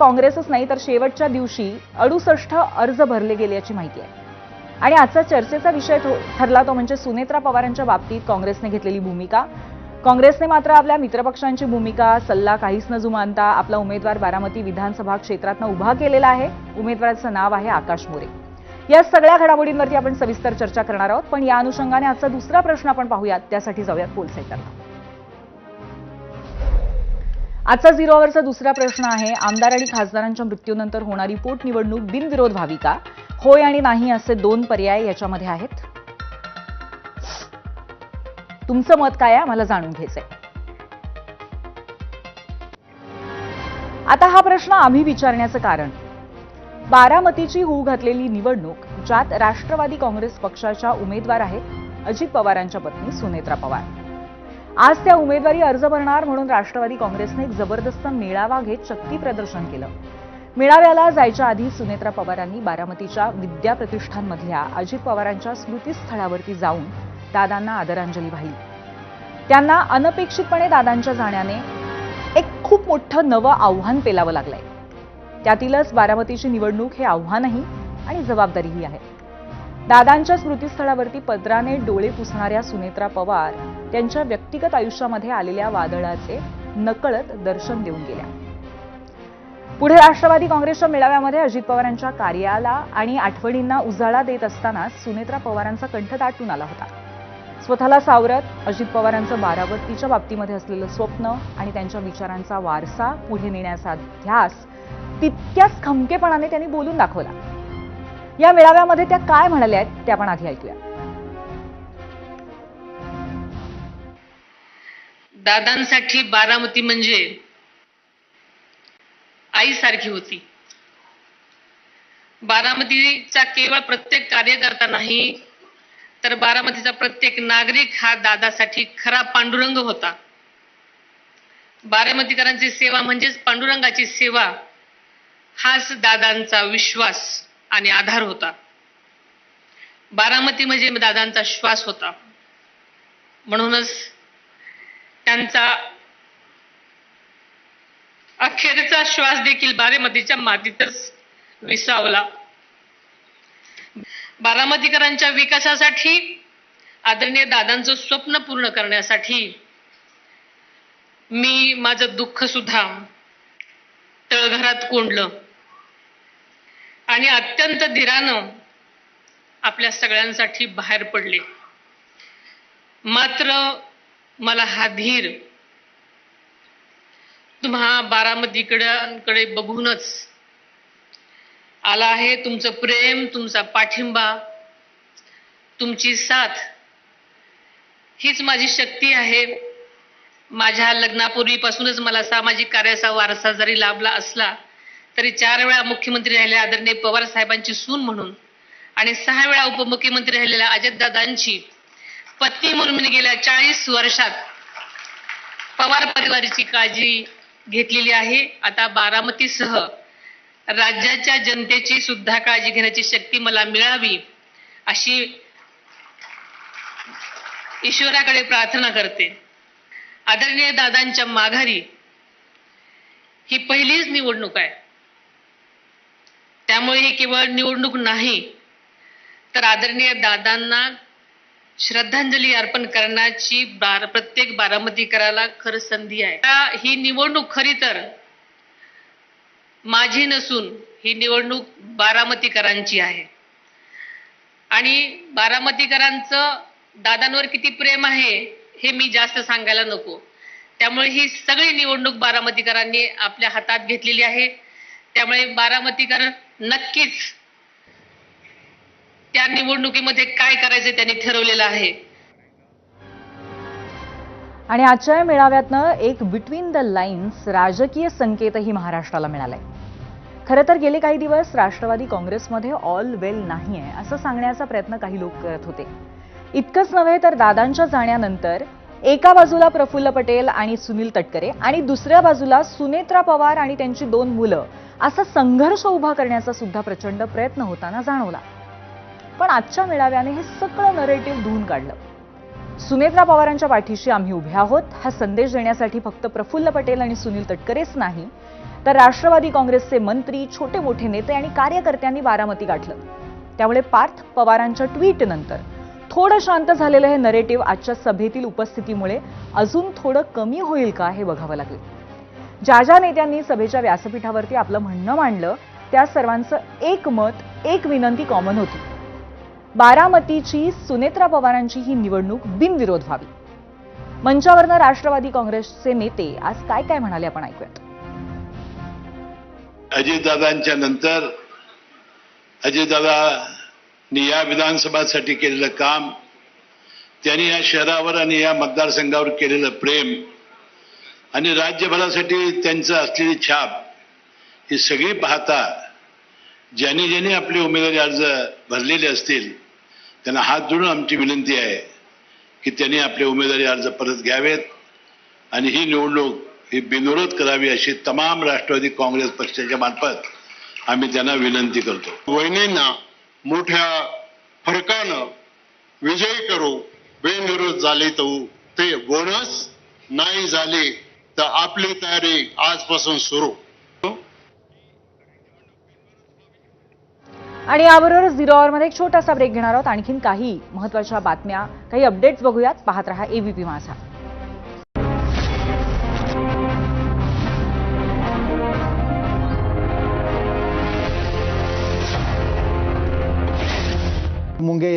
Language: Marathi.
काँग्रेसच नाही तर शेवटच्या दिवशी 68 अर्ज भरले गेल्याची माहिती आहे। आणि आजचा चर्चेचा विषय ठरला तो म्हणजे सुनेत्रा पवारांच्या बाबतीत काँग्रेसने घेतलेली भूमिका। काँग्रेसने मात्र आपल्या मित्रपक्षांची भूमिका सल्ला काहीच न जुमानता आपला उमेदवार बारामती विधानसभा क्षेत्रातून उभा केलेला आहे। उमेदवाराचं नाव आहे आकाश मोरे। या सगळ्या घडामोडींवरती आपण सविस्तर चर्चा करणार आहोत, पण या अनुषंगाने आजचा दुसरा प्रश्न आपण पाहूयात, त्यासाठी जाऊयात पोल सेंटरला। आजचा 0 आवरचा दुसरा प्रश्न आहे, आमदार आणि खासदारांच्या मृत्यूनंतर होणारी पोटनिवडणूक बिनविरोध व्हावी का? होय आणि नाही असे दोन पर्याय याच्यामध्ये आहेत। तुमचं मत काय आहे मला जाणून घ्यायचंय। आता हा प्रश्न आम्ही विचारण्याचं कारण, बारामतीची होऊ घातलेली निवडणूक ज्यात राष्ट्रवादी काँग्रेस पक्षाच्या उमेदवार आहेत अजित पवारांच्या पत्नी सुनेत्रा पवार। आज त्या उमेदवारी अर्ज भरणार म्हणून राष्ट्रवादी काँग्रेसने एक जबरदस्त मेळावा घेत शक्ती प्रदर्शन केलं। मेळाव्याला जायच्या आधी सुनेत्रा पवारांनी बारामतीच्या विद्या प्रतिष्ठानमधल्या अजित पवारांच्या स्मृतीस्थळावरती जाऊन दादांना आदरांजली वाहिली। त्यांना अनपेक्षितपणे दादांच्या जाण्याने एक खूप मोठं नवं आव्हान पेलावं लागलंय। त्यातीलच बारामतीची निवडणूक हे आव्हानही आणि जबाबदारीही आहे। दादांच्या स्मृतीस्थळावरती पदराने डोळे पुसणाऱ्या सुनेत्रा पवार त्यांच्या व्यक्तिगत आयुष्यामध्ये आलेल्या वादळाचे नकळत दर्शन देऊन गेल्या। पुढे राष्ट्रवादी काँग्रेसच्या मेळाव्यामध्ये अजित पवारांच्या कार्याला आणि आठवणींना उजाळा देत असताना सुनेत्रा पवारांचा कंठ दाटून आला होता। स्वतःला सावरत अजित पवारांचं बारामतीच्या बाबतीमध्ये असलेलं स्वप्न आणि त्यांच्या विचारांचा वारसा पुढे नेण्याचा ध्यास तितक्याच खमकेपणाने त्यांनी बोलून दाखवला। या मेळाव्यामध्ये त्या काय म्हणाल्या आहेत ते आपण आधी ऐकूया। दादांसाठी बारामती म्हणजे आईसारखी होती। बारामतीचा केवळ प्रत्येक कार्यकर्ता नाही तर बारामतीचा प्रत्येक नागरिक हा दादासाठी खरा पांडुरंग होता। बारामतीकरांची सेवा म्हणजेच पांडुरंगाची सेवा, हाच दादांचा विश्वास आणि आधार होता। बारामती म्हणजे दादांचा श्वास होता, म्हणूनच त्यांचा अखेरचा श्वास देखील बारामतीच्या मातीतच विसावला। बारामतीकरांच्या विकासासाठी, आदरणीय दादांचं स्वप्न पूर्ण करण्यासाठी मी माझं दुःख सुद्धा तळघरात कोंडलं आणि अत्यंत धीरानं आपल्या सगळ्यांसाठी बाहेर पडले। मात्र मला हा धीर तुम्हा बारामतीकडे बघूनच आला आहे। तुमचं प्रेम, तुमचा पाठिंबा, तुमची साथ हीच माझी शक्ती आहे। माझ्या लग्नापूर्वीपासूनच मला सामाजिक कार्याचा वारसा जरी लाभला असला तरी 4 वेळा मुख्यमंत्री राहिलेल्या आदरणीय पवार साहेबांची सून म्हणून आणि 6 वेळा उपमुख्यमंत्री राहिलेल्या अजितदादांची पत्नी म्हणून मी गेल्या 40 वर्षात पवार परिवाराची काळजी घेतलेली आहे। आता बारामतीसह राज्याच्या जनतेची सुद्धा काळजी घेण्याची शक्ती मला मिळावी अशी ईश्वराकडे प्रार्थना करते। आदरणीय दादांच्या माघारी ही पहिलीच निवडणूक आहे, त्यामुळे ही केवळ निवडणूक नाही तर आदरणीय दादांना श्रद्धांजली अर्पण करण्याची प्रत्येक बारामतीकराला खरं संधी आहे। ही निवडणूक खरी तर माझी नसून ही निवडणूक बारामतीकरांची आहे आणि बारामतीकरांचं दादांवर किती प्रेम आहे हे मी जास्त सांगायला नको। त्यामुळे ही सगळी निवडणूक बारामतीकरांनी आपल्या हातात घेतलेली आहे। त्यामुळे बारामतीकर नक्कीच त्या निवडणुकीमध्ये काय करायचे त्यांनी ठरवलेलं आहे। आणि आजच्या मेळाव्यातनं एक बिटवीन द लाईन्स राजकीय संकेतही महाराष्ट्राला मिळालाय। खरं तर गेले काही दिवस राष्ट्रवादी काँग्रेसमध्ये ऑल वेल नाहीये असं सांगण्याचा प्रयत्न काही लोक करत होते। इतकंच नव्हे तर दादांच्या जाण्यानंतर एका बाजूला प्रफुल्ल पटेल आणि सुनील तटकरे आणि दुसऱ्या बाजूला सुनेत्रा पवार आणि त्यांची 2 मुलं असा संघर्ष उभा करण्याचा सुद्धा प्रचंड प्रयत्न होताना जाणवला। पण आजच्या मेळाव्याने हे सगळं नरेटिव्ह धुवून काढलं। सुनेत्रा पवारांच्या पाठीशी आम्ही उभे आहोत हा संदेश देण्यासाठी फक्त प्रफुल्ल पटेल आणि सुनील तटकरेच नाही तर राष्ट्रवादी काँग्रेसचे मंत्री, छोटे मोठे नेते आणि कार्यकर्त्यांनी बारामती गाठलं. त्यामुळे पार्थ पवारांच्या ट्विटनंतर थोडं शांत झालेलं हे नरेटिव्ह आजच्या सभेतील उपस्थितीमुळे अजून थोडं कमी होईल का हे बघावं लागेल. ज्या नेत्यांनी सभेच्या व्यासपीठावरती आपलं म्हणणं मांडलं त्या सर्वांचं एक मत, एक विनंती कॉमन होती. बारामतीची सुनेत्रा पवारांची ही निवडणूक बिनविरोध व्हावी. मंचावरनं राष्ट्रवादी काँग्रेसचे नेते आज काय काय म्हणाले आपण ऐकूयात. अजितदादांच्या नंतर अजितदादांनी या विधानसभासाठी केलेलं काम, त्यांनी या शहरावर आणि या मतदारसंघावर केलेलं प्रेम आणि राज्यभरासाठी त्यांचं असलेली छाप, ही सगळी पाहता ज्यांनी ज्यांनी आपले उमेदवारी अर्ज भरलेले असतील त्यांना हात जोडून आमची विनंती आहे की त्यांनी आपले उमेदवारी अर्ज परत घ्यावेत आणि ही निवडणूक ही बिनविरोध करावी अशी तमाम राष्ट्रवादी काँग्रेस पक्षाच्या मार्फत आम्ही त्यांना विनंती करतो. वहिनींना मोठ्या फरकानं विजयी करू. बिनविरोध झाले तर ते बोनस, नाही झाले तर आपली तयारी आजपासून सुरू. आणि याबरोबरच 0 आवरमध्ये एक छोटासा ब्रेक घेणार आहोत. आणखीन काही महत्त्वाच्या बातम्या, काही अपडेट्स बघूयात. पाहत रहा एबीपी माझा. मुंगे